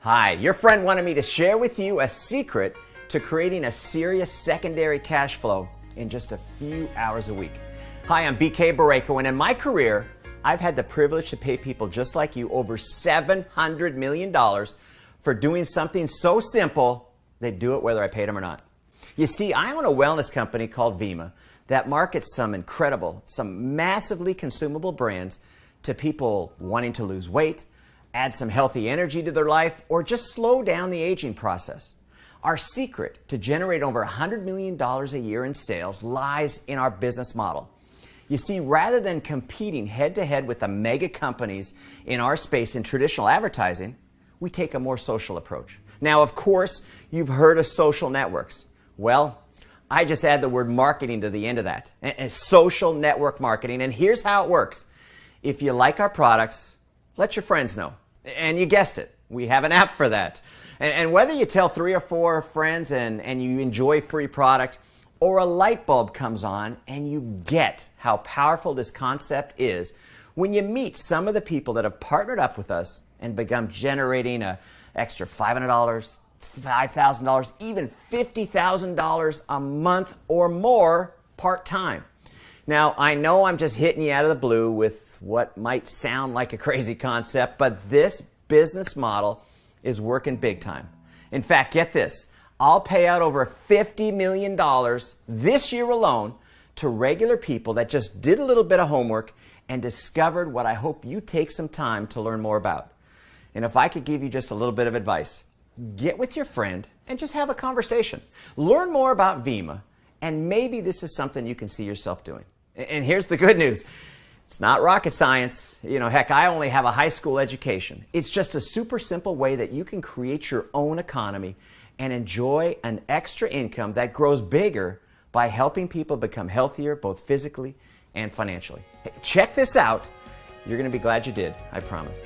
Hi, your friend wanted me to share with you a secret to creating a serious secondary cash flow in just a few hours a week. Hi, I'm BK Barreco, and in my career, I've had the privilege to pay people just like you over $700 million for doing something so simple, they'd do it whether I paid them or not. You see, I own a wellness company called Vemma that markets some incredible, some massively consumable brands to people wanting to lose weight, add some healthy energy to their life, or just slow down the aging process. Our secret to generate over $100 million a year in sales lies in our business model. You see, rather than competing head-to-head with the mega companies in our space in traditional advertising, we take a more social approach. Now, of course, you've heard of social networks. Well, I just add the word marketing to the end of that. Social network marketing, and here's how it works. If you like our products, let your friends know. And you guessed it, we have an app for that. And whether you tell 3 or 4 friends and you enjoy free product, or a light bulb comes on and you get how powerful this concept is when you meet some of the people that have partnered up with us and begun generating an extra $500, $5,000, even $50,000 a month or more part-time. Now, I know I'm just hitting you out of the blue with what might sound like a crazy concept, but this business model is working big time. In fact, get this, I'll pay out over $50 million this year alone to regular people that just did a little bit of homework and discovered what I hope you take some time to learn more about. And if I could give you just a little bit of advice, get with your friend and just have a conversation. Learn more about Vemma, and maybe this is something you can see yourself doing. And here's the good news. It's not rocket science. Heck, I only have a high school education. It's just a super simple way that you can create your own economy and enjoy an extra income that grows bigger by helping people become healthier, both physically and financially. Hey, check this out. You're going to be glad you did, I promise.